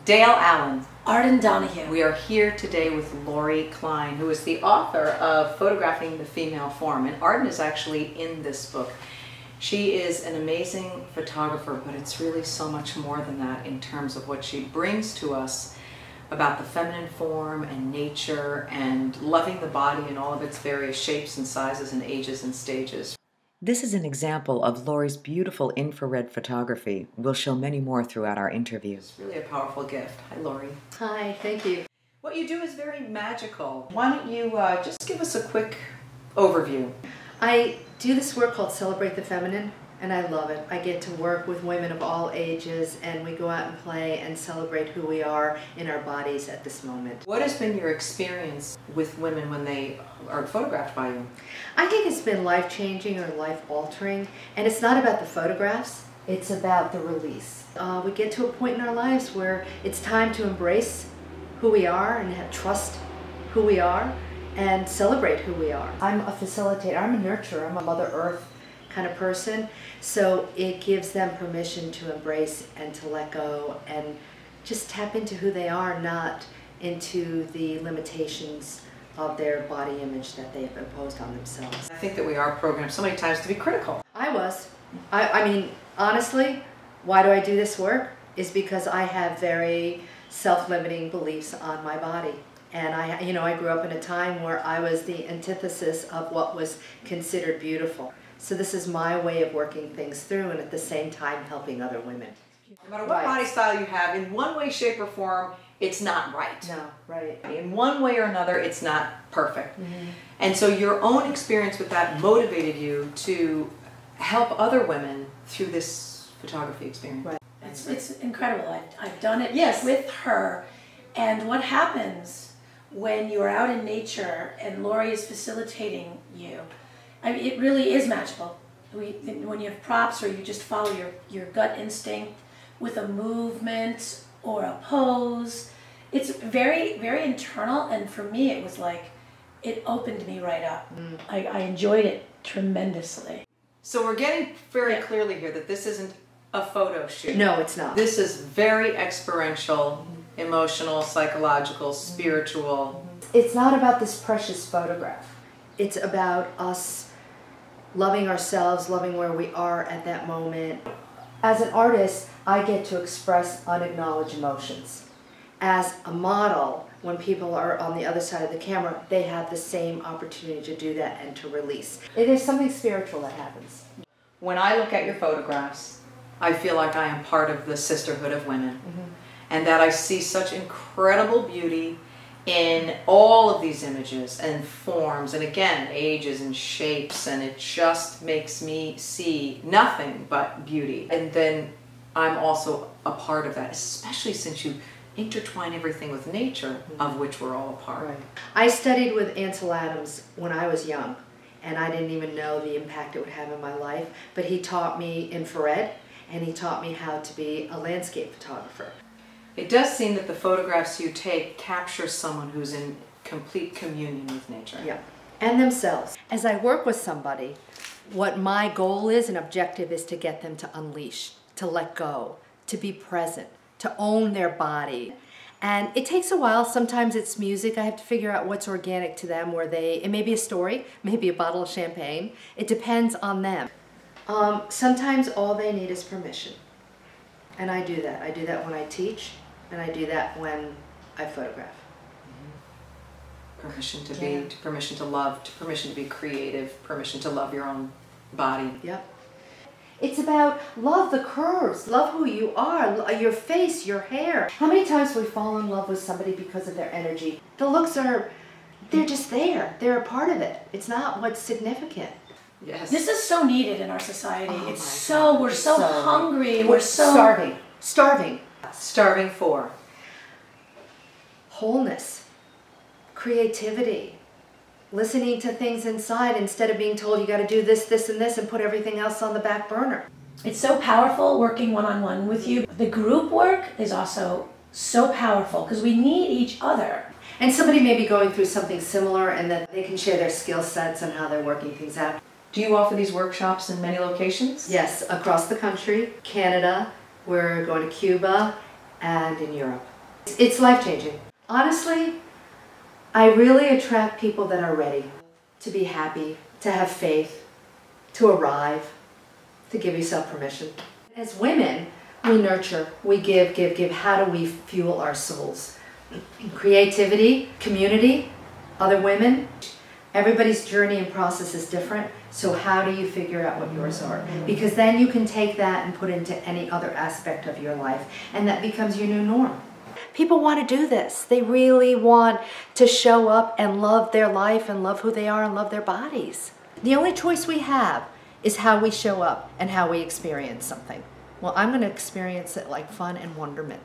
Dale Allen. Arden Donahue. We are here today with Laurie Klein, who is the author of Photographing the Female Form. And Arden is actually in this book. She is an amazing photographer, but it's really so much more than that in terms of what she brings to us about the feminine form and nature and loving the body in all of its various shapes and sizes and ages and stages. This is an example of Laurie's beautiful infrared photography. We'll show many more throughout our interview. It's really a powerful gift. Hi, Laurie. Hi, thank you. What you do is very magical. Why don't you just give us a quick overview? I do this work called Celebrate the Feminine, and I love it. I get to work with women of all ages, and we go out and play and celebrate who we are in our bodies at this moment. What has been your experience with women when they are photographed by you? I think it's been life-changing or life-altering, and it's not about the photographs, it's about the release. We get to a point in our lives where it's time to embrace who we are and trust who we are and celebrate who we are. I'm a facilitator, I'm a nurturer, I'm a Mother Earth kind of person, so it gives them permission to embrace and to let go and just tap into who they are, not into the limitations of their body image that they've imposed on themselves. I think that we are programmed so many times to be critical. I was. I mean, honestly, why do I do this work? Is because I have very self-limiting beliefs on my body. And I grew up in a time where I was the antithesis of what was considered beautiful. So this is my way of working things through and at the same time helping other women. No matter what body style you have, in one way, shape, or form, it's not right. No, right. In one way or another, it's not perfect. Mm-hmm. And so your own experience with that motivated you to help other women through this photography experience. Right. It's incredible. I've done it yes. with her. And what happens when you're out in nature and Laurie is facilitating you, I mean, it really is magical. When you have props or you just follow your gut instinct with a movement or a pose, it's very, very internal, and for me it was like, it opened me right up. I enjoyed it tremendously. So we're getting very clearly here that this isn't a photo shoot. No, it's not. This is very experiential, emotional, psychological, spiritual. It's not about this precious photograph. It's about us loving ourselves, loving where we are at that moment. As an artist, I get to express unacknowledged emotions. As a model, when people are on the other side of the camera, they have the same opportunity to do that and to release. It is something spiritual that happens. When I look at your photographs, I feel like I am part of the sisterhood of women, and that I see such incredible beauty in all of these images and forms, and again, ages and shapes, and it just makes me see nothing but beauty. And then I'm also a part of that, especially since you intertwine everything with nature, of which we're all a part. Right. I studied with Ansel Adams when I was young, and I didn't even know the impact it would have in my life, but he taught me infrared, and he taught me how to be a landscape photographer. It does seem that the photographs you take capture someone who's in complete communion with nature. Yeah, and themselves. As I work with somebody, what my goal is and objective is to get them to unleash, to let go, to be present, to own their body. And it takes a while. Sometimes it's music. I have to figure out what's organic to them, it may be a story, maybe a bottle of champagne. It depends on them. Sometimes all they need is permission. And I do that. I do that when I teach, and I do that when I photograph. Permission to be, permission to love, permission to be creative, permission to love your own body. Yep. It's about love the curves, love who you are, your face, your hair. How many times we fall in love with somebody because of their energy? The looks they're just there. They're a part of it. It's not what's significant. Yes. This is so needed in our society. Oh, we're so hungry. We're so starving. Starving. Starving for wholeness, creativity, listening to things inside instead of being told you got to do this, this, and this, and put everything else on the back burner. It's so powerful working one-on-one with you. The group work is also so powerful because we need each other. And somebody may be going through something similar and that they can share their skill sets and how they're working things out. Do you offer these workshops in many locations? Yes, across the country, Canada, we're going to Cuba, and in Europe. It's life-changing. Honestly, I really attract people that are ready to be happy, to have faith, to arrive, to give yourself permission. As women, we nurture, we give. How do we fuel our souls? Creativity, community, other women. Everybody's journey and process is different, so how do you figure out what yours are? Because then you can take that and put it into any other aspect of your life, and that becomes your new norm. People want to do this. They really want to show up and love their life and love who they are and love their bodies. The only choice we have is how we show up and how we experience something. Well, I'm going to experience it like fun and wonderment.